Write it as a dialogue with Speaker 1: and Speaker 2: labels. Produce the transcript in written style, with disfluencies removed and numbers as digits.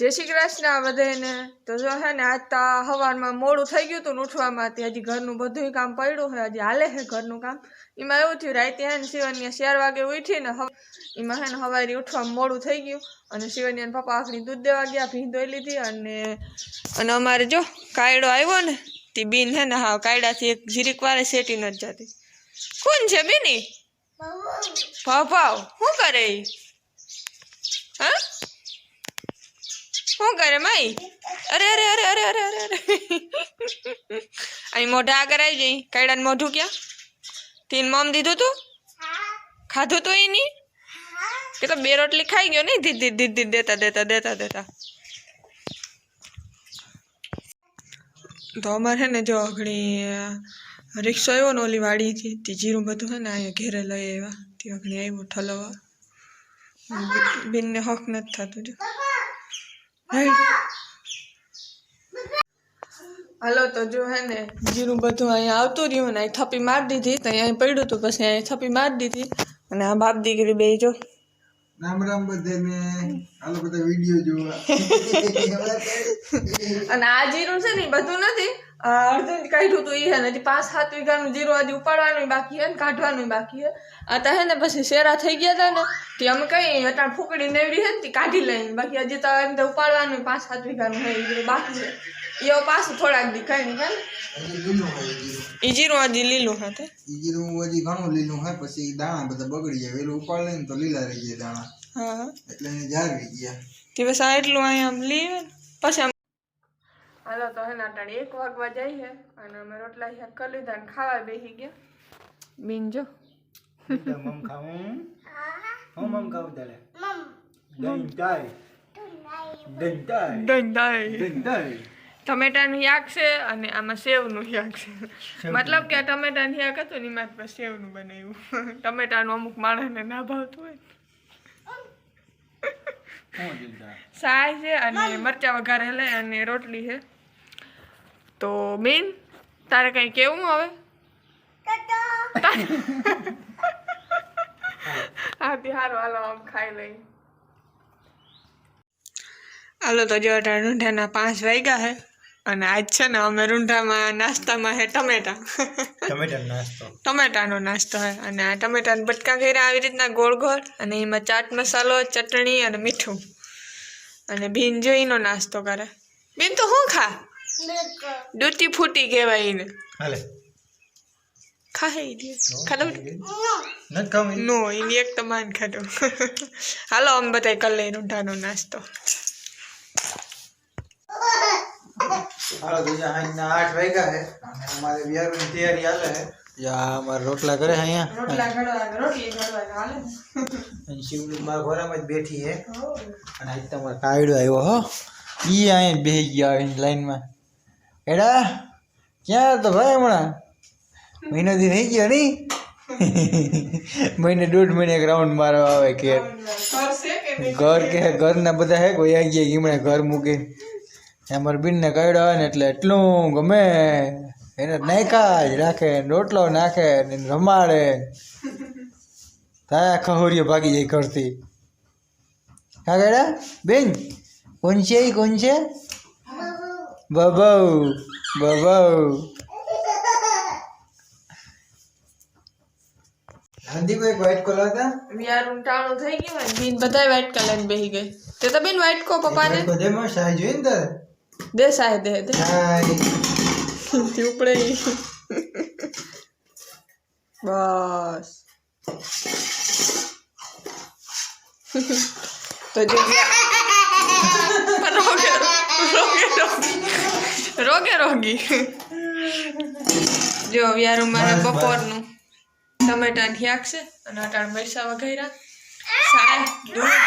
Speaker 1: જય શ્રી કૃષ્ણ બધાને। તો જો હે ને આજ તો સવારમાં મોડું થઈ ગયું હતું ઉઠવામાં, હજી ઘરનું બધું કામ પડ્યું છે, હજી હાલે છે ઘરનું કામ। એમાં એવું થયું રાતે હે ને શિવન્યા 4 વાગે ઉઠીને એમાં હે ને સવારે ઉઠવામાં મોડું થઈ ગયું અને શિવન્યાના પપ્પા આખરી દૂધ દેવા ગયા, ભીંસ ધોઈ લીધી અને અમારે જો કાયડો આવ્યો ને તે બીન હે ને હા કાયડાથી એક જીરીક વારે સેટી નથી જતી। કોણ છે બીની? ભાવ શું કરે? હા શું કરે માઈ? અરે અરે અરે અરે અરે અરે અરે અહીં મોઢા આગળ આવી જઈ। કાયડાને મોઢું ક્યાં? તીન મમ દીધું તું? ખાધું તું એની કે તો 2 રોટલી ખાઈ ગયો નહીં ધીધ ધીધ ધીધ દેતા દેતા દેતા દેતા। તો અમારે હે ને જો ઘણી રિક્ષા આવ્યો ને ઓલી વાડીથી તે જીરું બધું હે ને અહીંયા ઘેરે લઈ આવ્યા તે ઘણી આવ્યું ઠલવવા। બેનને હક નથી થતું જો। હાલો તો જો હે ને જીરું બધું અહીંયા આવતું રહ્યું ને અહીં થપ્પી મારી દીધી તો અહીંયા પડ્યું હતું, પછી અહીંયા થપ્પી મારી દીધી અને આ બાપ દીકરી બે જો
Speaker 2: રામ રામ બધાને। હાલો બધા વિડિયો જોવા।
Speaker 1: અને આ જીરું છે ને બધું નથી, અડધું કાઢ્યું હતું એ હે ને હજી 5-7 વીઘાનું જીરું હજી ઉપાડવાનું બાકી હે ને કાઢવાનું બાકી હે। આ તો હે ને પછી શેરા થઈ ગયા હતા ને તે અમે કઈ અટાણ ફૂકડી નેવડી હે ને તે કાઢી લઈને બાકી હજી તો એમ તો ઉપાડવાનું 5-7 વીઘાનું હે એ બાકી છે। એ પાછું થોડાક દી કઈ નહીં કાલે એ જીરું હજી લીલું હતું,
Speaker 2: ઈ જીરું હજી ઘણું લીલું હે, પછી દાણા બધા બગડી જાય, વેલું ઉપાડ લઈને તો લીલા રહી જાય દાણા।
Speaker 1: હા
Speaker 2: એટલે એને જાળવી ગયા
Speaker 1: તે બસ આ એટલું અહીંયા લીવે પછી હાલો તો હે ને અટાણે 1 વાગવા જાય છે અને અમે રોટલા શાક કરી લીધા અને ખાવા બેસી ગયા। બીન જો
Speaker 3: મમ ખાવું હું મમ ખાવું તાલે દહીં ચાય દહીં ચાય
Speaker 1: દહીં દાય
Speaker 3: દહીં ચાય
Speaker 1: ટમેટાનું શાક છે અને આમાં સેવનું શાક છે। મતલબ કે આ ટમેટાનું શાક હતું ને એમાં પછી સેવનું બનાવ્યું। ટમેટાનું અમુક માણસને ના ભાવતું હોય
Speaker 3: હું દીધા
Speaker 1: સાય છે અને મરચાં વઘારેલા અને રોટલી છે। તો બેન તારે કઈ કેવું હવે? હાથી હારો હાલો આમ ખાઈ લઈ। હાલો તો જો રૂંઢાના 5 વાગ્યા છે અને આજ છે ને અમે રૂંઢામાં નાસ્તામાં છે ટમેટા
Speaker 3: ટમેટાનો નાસ્તો
Speaker 1: ટમેટાનો નાસ્તો છે અને આ ટમેટાના બટકા કર્યા આવી રીતના ગોળ ગોળ અને એમાં ચાટ મસાલો ચટણી અને મીઠું અને બીન જોઈનો નાસ્તો કરે। બેન તો શું ખા? ડૂટી ફૂટી કહેવાય એને,
Speaker 3: હાલે
Speaker 1: ખાઈ દે ખાધો
Speaker 3: નથી ખાવું
Speaker 1: નો એની એક તો માન ખાધો। હાલો અમે બધા કરી લઈ રૂંઢાનો નાસ્તો।
Speaker 2: હાલો તો અહીંયા 8 વાગ્યા હે અને અમારે વિયારની તૈયારી હાલે હે। યા અમાર રોટલા કરે હે અહીંયા,
Speaker 1: રોટલી ઘડવા હાલે
Speaker 2: અને શિવલી મારા ઘોરામાં જ બેઠી હે અને આજ તમારો કાયડો આવ્યો હો, ઈ અહીંયા બેહી ગયા લાઈનમાં। એડા ક્યાં તો ભાઈ હમણાં મહિનો દી થઈ ગયો નહીં? મહિને 1.5 મહિને એક રાઉન્ડ મારવા આવે કે ઘર કે ઘરના બધા હે કોઈ આવી ગયા હમણાં ઘર મૂકી અમારા બીનને કાયડો આવે ને એટલે એટલું ગમે એને નાયકા જ રાખે, રોટલો નાખે ને રમાડે, તા ખહોરીઓ ભાગી જાય ઘરથી। હા કાયડા બેન કોણ છે? કોણ છે? બબુ બબુ હાંધી કોઈ વ્હાઈટ કલર હતા
Speaker 1: વિયારું ટાણું થઈ ગયું ને બીન બધાય વ્હાઈટ કલર બેહી ગઈ। તે તો બેન વ્હાઈટ કો પપ્પાને
Speaker 2: બધે માં સાઈ જોઈ ને તારે
Speaker 1: દે સાહે દે દે
Speaker 2: સાઈ
Speaker 1: તે ઉપડે બસ તો જો રોગે રોગી જો વિયારું મારે બપોરનું ટમેટાનું શાક છે અને અટાણ મરચાં વઘાર્યા, સાય દૂધ